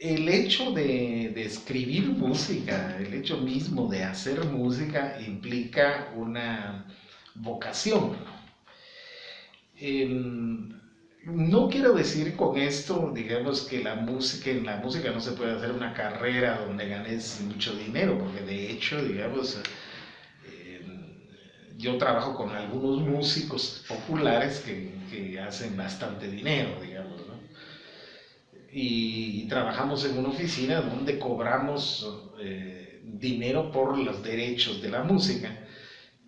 el hecho de escribir música, el hecho mismo de hacer música implica una vocación. No quiero decir con esto, digamos, que en la música no se puede hacer una carrera donde ganes mucho dinero, porque de hecho, digamos, eh, yo trabajo con algunos músicos populares que hacen bastante dinero, digamos, ¿no? Y trabajamos en una oficina donde cobramos dinero por los derechos de la música.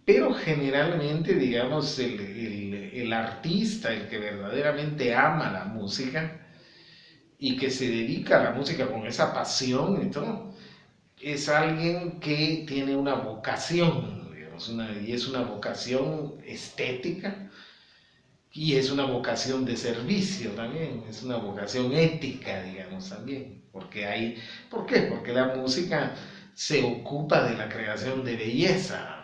Pero generalmente, digamos, el artista, el que verdaderamente ama la música y que se dedica a la música con esa pasión y todo, es alguien que tiene una vocación, digamos, y es una vocación estética y es una vocación de servicio también, es una vocación ética, digamos, también, ¿por qué? Porque la música se ocupa de la creación de belleza.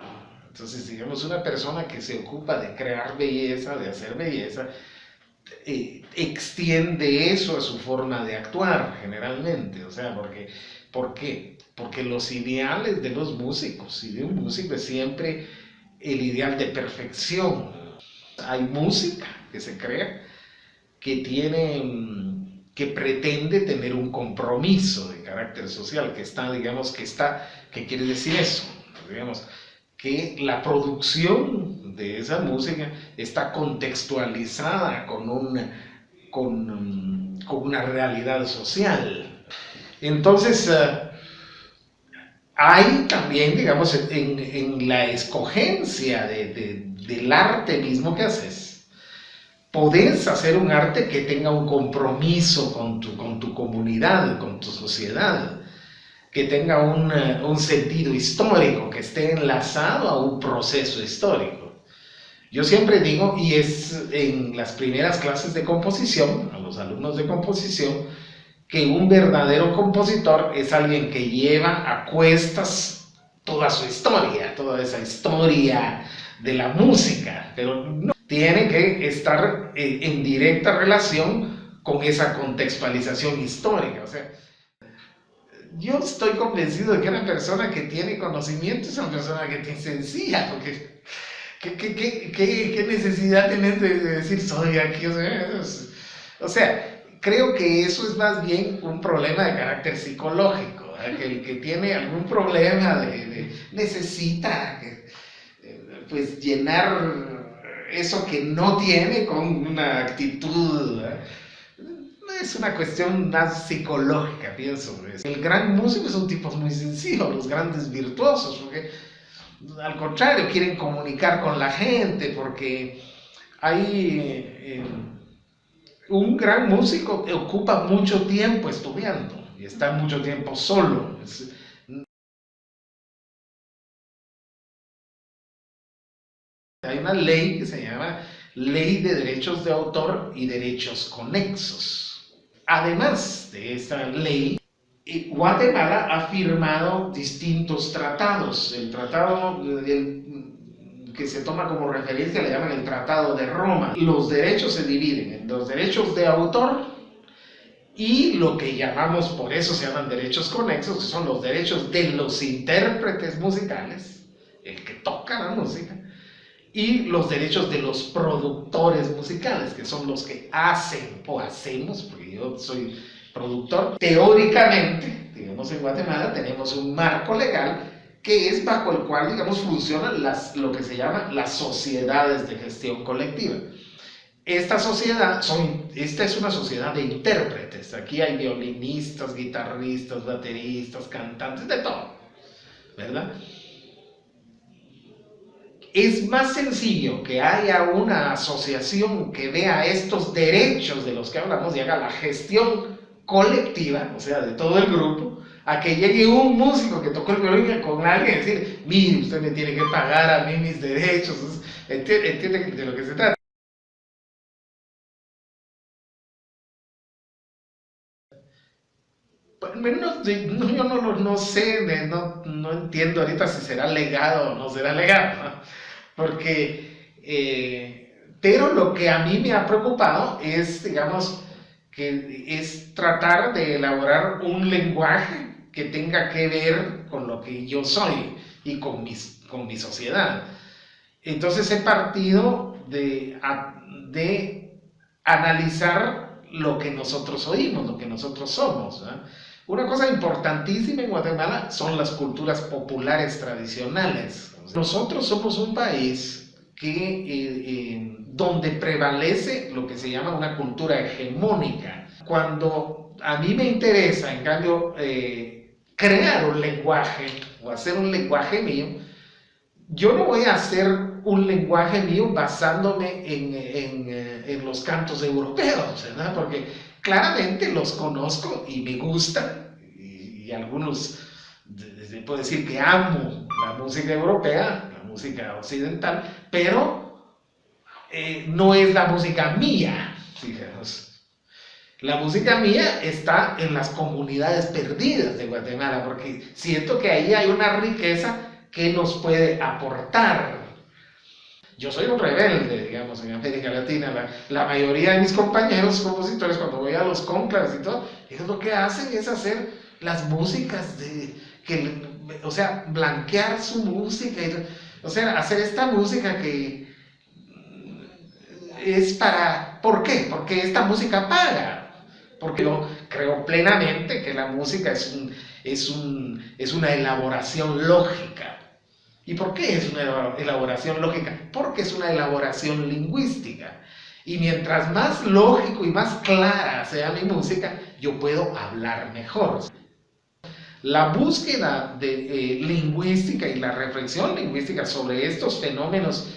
Entonces, digamos, una persona que se ocupa de crear belleza, de hacer belleza, extiende eso a su forma de actuar, generalmente. O sea, ¿por qué? Porque los ideales de los músicos y de un músico es siempre el ideal de perfección. Hay música que se crea que pretende tener un compromiso de carácter social, que quiere decir eso, digamos, que la producción de esa música está contextualizada con una realidad social. Entonces, hay también, digamos, en la escogencia del arte mismo que haces, podés hacer un arte que tenga un compromiso con tu comunidad, con tu sociedad, que tenga un sentido histórico, que esté enlazado a un proceso histórico. Yo siempre digo, y es en las primeras clases de composición, a los alumnos de composición, que un verdadero compositor es alguien que lleva a cuestas toda su historia, toda esa historia de la música, pero no tiene que estar en directa relación con esa contextualización histórica. O sea, yo estoy convencido de que una persona que tiene conocimiento es una persona que es sencilla, porque ¿qué necesidad tienes de decir soy aquí? O sea, creo que eso es más bien un problema de carácter psicológico, ¿eh? Que el que tiene algún problema necesita pues llenar eso que no tiene con una actitud, ¿eh? Es una cuestión más psicológica, pienso. El gran músico son tipos muy sencillos, los grandes virtuosos, porque al contrario, quieren comunicar con la gente, porque hay un gran músico ocupa mucho tiempo estudiando y está mucho tiempo solo. Hay una ley que se llama Ley de Derechos de Autor y Derechos Conexos. Además de esta ley, Guatemala ha firmado distintos tratados. El tratado que se toma como referencia le llaman el Tratado de Roma. Los derechos se dividen en los derechos de autor y lo que llamamos, por eso se llaman derechos conexos, que son los derechos de los intérpretes musicales, el que toca la música, y los derechos de los productores musicales, que son los que hacen o hacemos, porque yo soy productor. Teóricamente, digamos, en Guatemala tenemos un marco legal que es bajo el cual, digamos, funcionan lo que se llama las sociedades de gestión colectiva. Esta es una sociedad de intérpretes. Aquí hay violinistas, guitarristas, bateristas, cantantes, de todo, ¿verdad? Es más sencillo que haya una asociación que vea estos derechos de los que hablamos y haga la gestión colectiva, o sea, de todo el grupo, a que llegue un músico que tocó el violín con alguien y decir, mire, usted me tiene que pagar a mí mis derechos. Entiende de lo que se trata. Yo no sé, no entiendo ahorita si será legado o no será legado, ¿no? Porque, pero lo que a mí me ha preocupado es, digamos, que es tratar de elaborar un lenguaje que tenga que ver con lo que yo soy y con mi sociedad. Entonces he partido de analizar lo que nosotros oímos, lo que nosotros somos, ¿verdad? Una cosa importantísima en Guatemala son las culturas populares tradicionales. Nosotros somos un país donde prevalece lo que se llama una cultura hegemónica. Cuando a mí me interesa, en cambio, crear un lenguaje o hacer un lenguaje mío, yo no voy a hacer un lenguaje mío basándome en los cantos europeos, ¿verdad? Porque claramente los conozco y me gustan, y algunos, puedo decir que amo la música europea, la música occidental, pero no es la música mía, digamos. La música mía está en las comunidades perdidas de Guatemala, porque siento que ahí hay una riqueza que nos puede aportar. Yo soy un rebelde, digamos, en América Latina. La mayoría de mis compañeros compositores, cuando voy a los conclaves y todo, ellos lo que hacen es hacer las músicas o sea, blanquear su música, o sea, hacer esta música que es para... ¿Por qué? Porque esta música paga. Porque yo creo plenamente que la música es una elaboración lógica. ¿Y por qué es una elaboración lógica? Porque es una elaboración lingüística. Y mientras más lógico y más clara sea mi música, yo puedo hablar mejor. La búsqueda lingüística y la reflexión lingüística sobre estos fenómenos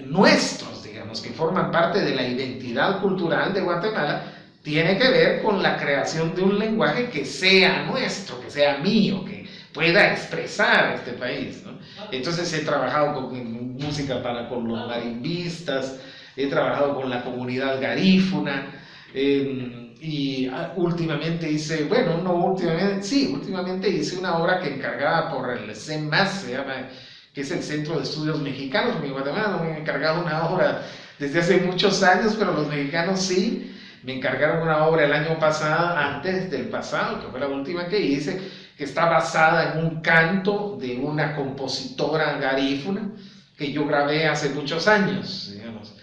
nuestros, digamos, que forman parte de la identidad cultural de Guatemala, tiene que ver con la creación de un lenguaje que sea nuestro, que sea mío, que pueda expresar este país, ¿no? Entonces he trabajado con música con los marimbistas, he trabajado con la comunidad garífuna, y últimamente hice, bueno, no últimamente, sí, últimamente hice una obra que encargada por el CEMAS, se llama, que es el Centro de Estudios Mexicanos. En Guatemala no me han encargado una obra desde hace muchos años, pero los mexicanos sí. Me encargaron una obra el año pasado, antes del pasado, que fue la última que hice, que está basada en un canto de una compositora garífuna que yo grabé hace muchos años, digamos.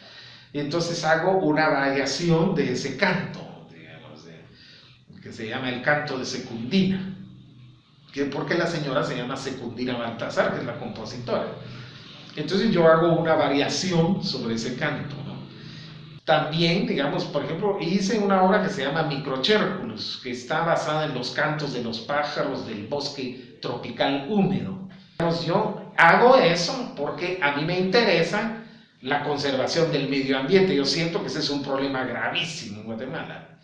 Y entonces hago una variación de ese canto, digamos, que se llama el canto de Secundina, porque la señora se llama Secundina Baltasar, que es la compositora. Entonces yo hago una variación sobre ese canto, ¿no? También, digamos, por ejemplo, hice una obra que se llama Microchérculos, que está basada en los cantos de los pájaros del bosque tropical húmedo. Yo hago eso porque a mí me interesa la conservación del medio ambiente. Yo siento que ese es un problema gravísimo en Guatemala.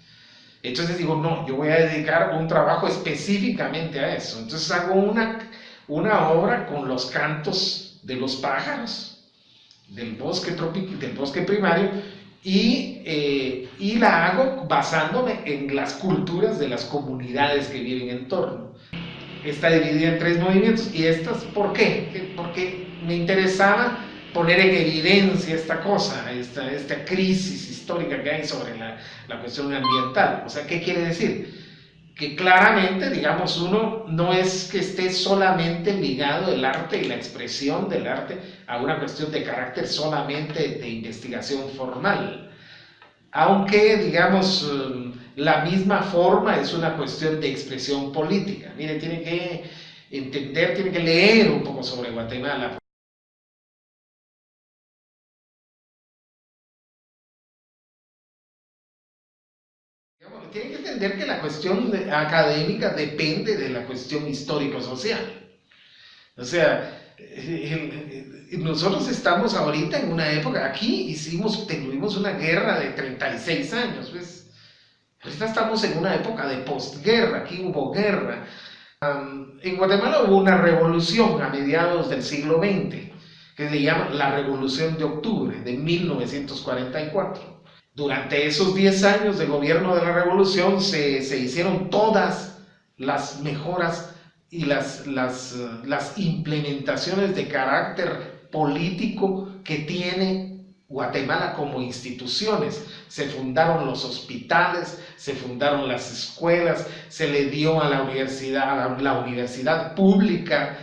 Entonces digo, no, yo voy a dedicar un trabajo específicamente a eso. Entonces hago una obra con los cantos de los pájaros del bosque primario, y la hago basándome en las culturas de las comunidades que viven en torno. Está dividida en 3 movimientos. ¿Y estas por qué? Porque me interesaba poner en evidencia esta cosa, esta crisis histórica que hay sobre la cuestión ambiental. O sea, ¿qué quiere decir? Que claramente, digamos, uno no es que esté solamente ligado el arte y la expresión del arte a una cuestión de carácter solamente de investigación formal. Aunque, digamos, la misma forma es una cuestión de expresión política. Mire, tiene que entender, tiene que leer un poco sobre Guatemala. Tienen que entender que la cuestión académica depende de la cuestión histórico-social. O sea, nosotros estamos ahorita en una época, aquí tuvimos una guerra de 36 años, ¿ves? Ahorita estamos en una época de postguerra, aquí hubo guerra. En Guatemala hubo una revolución a mediados del siglo XX, que se llama la Revolución de Octubre, de 1944. Durante esos 10 años de gobierno de la revolución se hicieron todas las mejoras y las implementaciones de carácter político que tiene Guatemala como instituciones. Se fundaron los hospitales, se fundaron las escuelas, se le dio a la universidad pública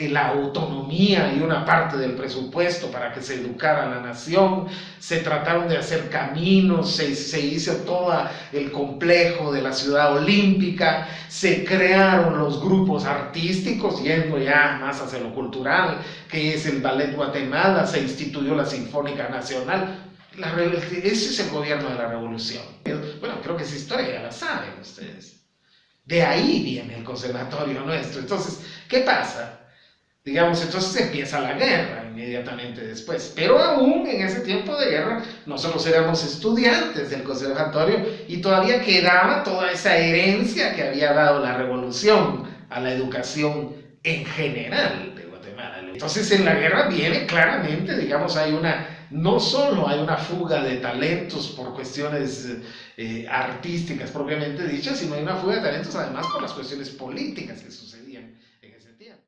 la autonomía y una parte del presupuesto para que se educara a la nación. Se trataron de hacer caminos, se hizo todo el complejo de la ciudad olímpica, se crearon los grupos artísticos, yendo ya más hacia lo cultural, que es el Ballet Guatemala, se instituyó la Sinfónica Nacional. Ese es el gobierno de la revolución. Bueno, creo que esa historia ya la saben ustedes. De ahí viene el conservatorio nuestro. Entonces, ¿qué pasa? Digamos, entonces empieza la guerra inmediatamente después. Pero aún en ese tiempo de guerra, nosotros éramos estudiantes del conservatorio y todavía quedaba toda esa herencia que había dado la revolución a la educación en general de Guatemala. Entonces, en la guerra viene claramente, digamos, no solo hay una fuga de talentos por cuestiones artísticas propiamente dichas, sino hay una fuga de talentos además por las cuestiones políticas que sucedían en ese tiempo.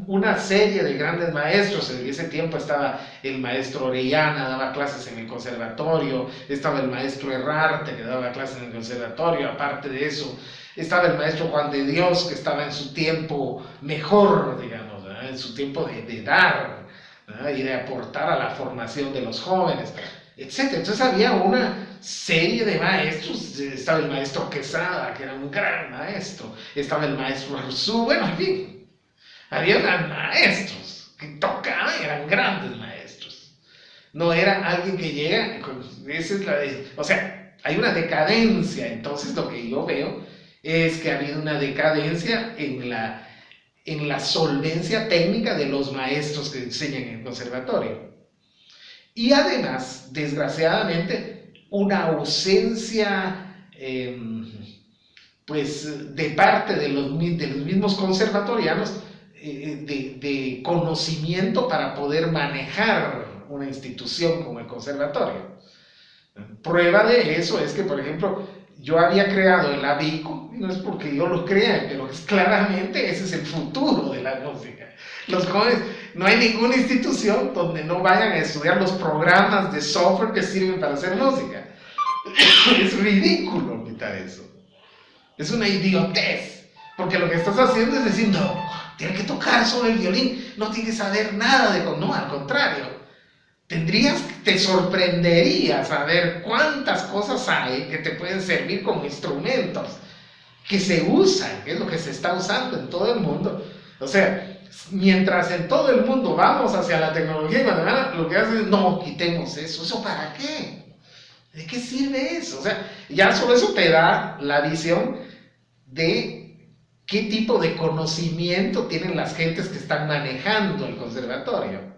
Una serie de grandes maestros, en ese tiempo estaba el maestro Orellana, daba clases en el conservatorio, estaba el maestro Herrarte, que daba clases en el conservatorio, aparte de eso, estaba el maestro Juan de Dios, que estaba en su tiempo mejor, digamos, ¿verdad? En su tiempo de dar, ¿verdad? Y de aportar a la formación de los jóvenes, etc. Entonces había una serie de maestros. Estaba el maestro Quesada, que era un gran maestro, estaba el maestro Arzú, bueno, en fin, había maestros que tocaban, eran grandes maestros. No era alguien que llega, o sea, hay una decadencia. Entonces lo que yo veo es que ha habido una decadencia en la solvencia técnica de los maestros que enseñan en el conservatorio. Y además, desgraciadamente, una ausencia pues de parte de los mismos conservatorianos de conocimiento para poder manejar una institución como el conservatorio. Prueba de eso es que, por ejemplo, yo había creado el ABICO, no es porque yo lo crea, pero claramente ese es el futuro de la música. Los jóvenes, no hay ninguna institución donde no vayan a estudiar los programas de software que sirven para hacer música. Es ridículo quitar eso. Es una idiotez. Porque lo que estás haciendo es decir, no, tiene que tocar solo el violín, no tiene que saber nada de... No, al contrario. Te sorprendería saber cuántas cosas hay que te pueden servir como instrumentos, que se usan, que es lo que se está usando en todo el mundo. O sea, mientras en todo el mundo vamos hacia la tecnología en Guatemala, lo que hacen es, no, quitemos eso. ¿Eso para qué? ¿De qué sirve eso? O sea, ya solo eso te da la visión de qué tipo de conocimiento tienen las gentes que están manejando el conservatorio.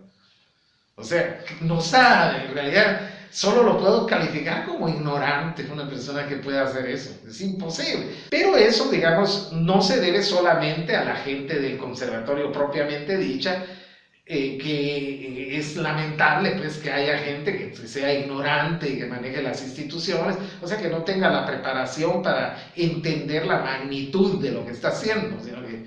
O sea, no sabe, en realidad solo lo puedo calificar como ignorante una persona que pueda hacer eso. Es imposible. Pero eso, digamos, no se debe solamente a la gente del conservatorio propiamente dicha, que es lamentable pues que haya gente que sea ignorante y que maneje las instituciones, o sea, que no tenga la preparación para entender la magnitud de lo que está haciendo, sino que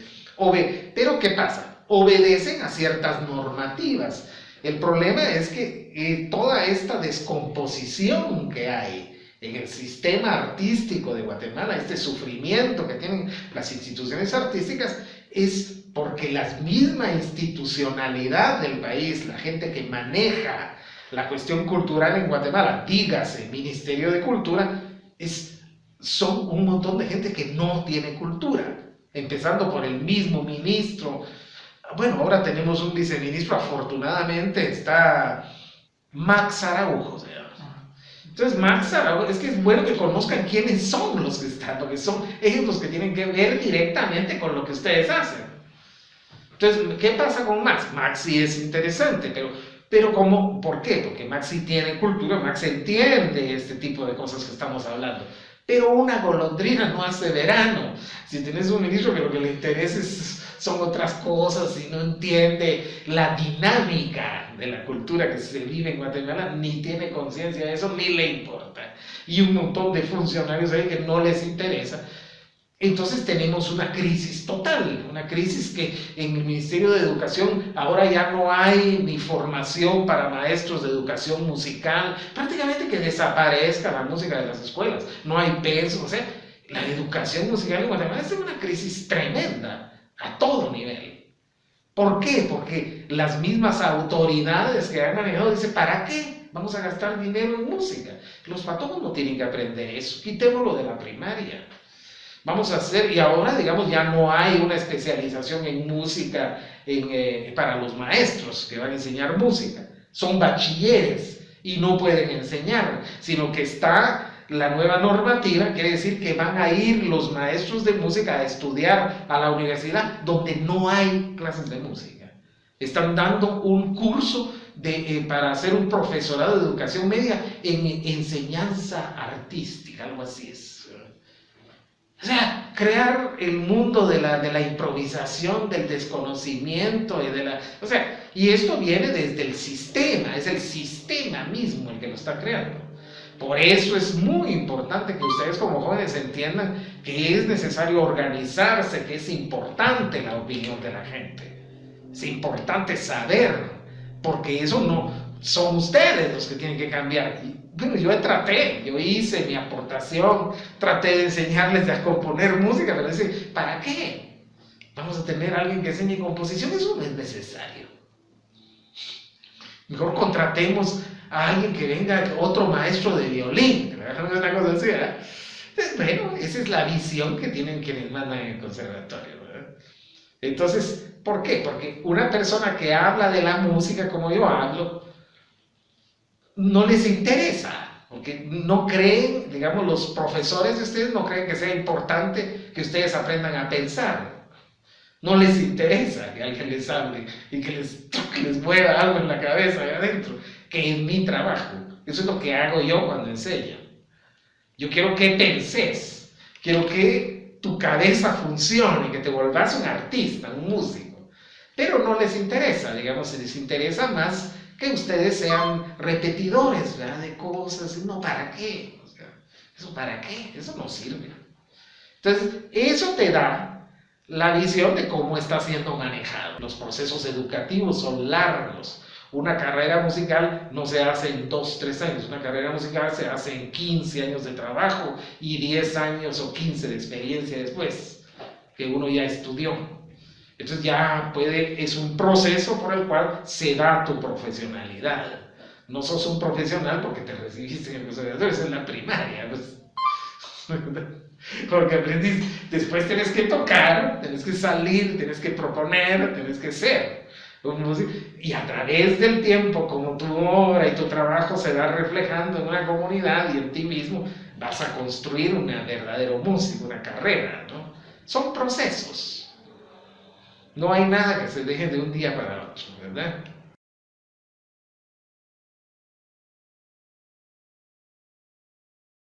pero ¿qué pasa? Obedecen a ciertas normativas. El problema es que toda esta descomposición que hay en el sistema artístico de Guatemala, este sufrimiento que tienen las instituciones artísticas, es porque la misma institucionalidad del país, la gente que maneja la cuestión cultural en Guatemala, dígase Ministerio de Cultura, son un montón de gente que no tiene cultura, empezando por el mismo ministro. Bueno, ahora tenemos un viceministro, afortunadamente está Max Araujo, se llama. Entonces, Max Araujo, es que es bueno que conozcan quiénes son los que están, porque son ellos los que tienen que ver directamente con lo que ustedes hacen. Entonces, ¿qué pasa con Max? Max sí es interesante, pero ¿cómo? ¿Por qué? Porque Max sí tiene cultura, Max entiende este tipo de cosas que estamos hablando. Pero una golondrina no hace verano. Si tienes un ministro que lo que le interesa son otras cosas y no entiende la dinámica de la cultura que se vive en Guatemala, ni tiene conciencia de eso, ni le importa. Y un montón de funcionarios ahí que no les interesa. Entonces tenemos una crisis total, una crisis que en el Ministerio de Educación ahora ya no hay ni formación para maestros de educación musical, prácticamente que desaparezca la música de las escuelas, no hay peso, o sea, la educación musical en Guatemala es una crisis tremenda a todo nivel. ¿Por qué? Porque las mismas autoridades que han manejado dicen, ¿para qué vamos a gastar dinero en música? Los patojos no tienen que aprender eso, quitémoslo de la primaria. Vamos a hacer, y ahora digamos ya no hay una especialización en música para los maestros que van a enseñar música, son bachilleres y no pueden enseñar, sino que está la nueva normativa, quiere decir que van a ir los maestros de música a estudiar a la universidad donde no hay clases de música. Están dando un curso para hacer un profesorado de educación media en enseñanza artística, algo así es. O sea, crear el mundo de la improvisación, del desconocimiento y esto viene desde el sistema, es el sistema mismo el que lo está creando. Por eso es muy importante que ustedes como jóvenes entiendan que es necesario organizarse, que es importante la opinión de la gente. Es importante saber, porque eso no son ustedes los que tienen que cambiar. Bueno, yo hice mi aportación, traté de enseñarles a componer música, pero dice, ¿para qué? Vamos a tener a alguien que enseñe composición, eso no es necesario. Mejor contratemos a alguien que venga, otro maestro de violín, una cosa así, ¿verdad? Bueno, esa es la visión que tienen quienes mandan en el conservatorio, ¿verdad? Entonces, ¿por qué? Porque una persona que habla de la música como yo hablo, no les interesa, porque no creen, digamos, los profesores de ustedes no creen que sea importante que ustedes aprendan a pensar. No les interesa que alguien les hable y que les mueva algo en la cabeza ahí adentro, que es mi trabajo. Eso es lo que hago yo cuando enseño. Yo quiero que penses, quiero que tu cabeza funcione, que te vuelvas un artista, un músico. Pero no les interesa, digamos, se les interesa más que ustedes sean repetidores, ¿verdad? De cosas. No, ¿para qué? O sea, ¿eso para qué? Eso no sirve. Entonces, eso te da la visión de cómo está siendo manejado. Los procesos educativos son largos. Una carrera musical no se hace en 2, 3 años. Una carrera musical se hace en 15 años de trabajo y 10 años o 15 de experiencia después, que uno ya estudió. Entonces ya es un proceso por el cual se da tu profesionalidad. No sos un profesional porque te recibiste en el conservatorio, es en la primaria, pues. Porque aprendiste, después tenés que tocar, tenés que salir, tenés que proponer, tenés que ser. Y a través del tiempo, como tu obra y tu trabajo se va reflejando en una comunidad y en ti mismo, vas a construir un verdadero músico, una carrera, ¿no? Son procesos. No hay nada que se deje de un día para otro, ¿verdad?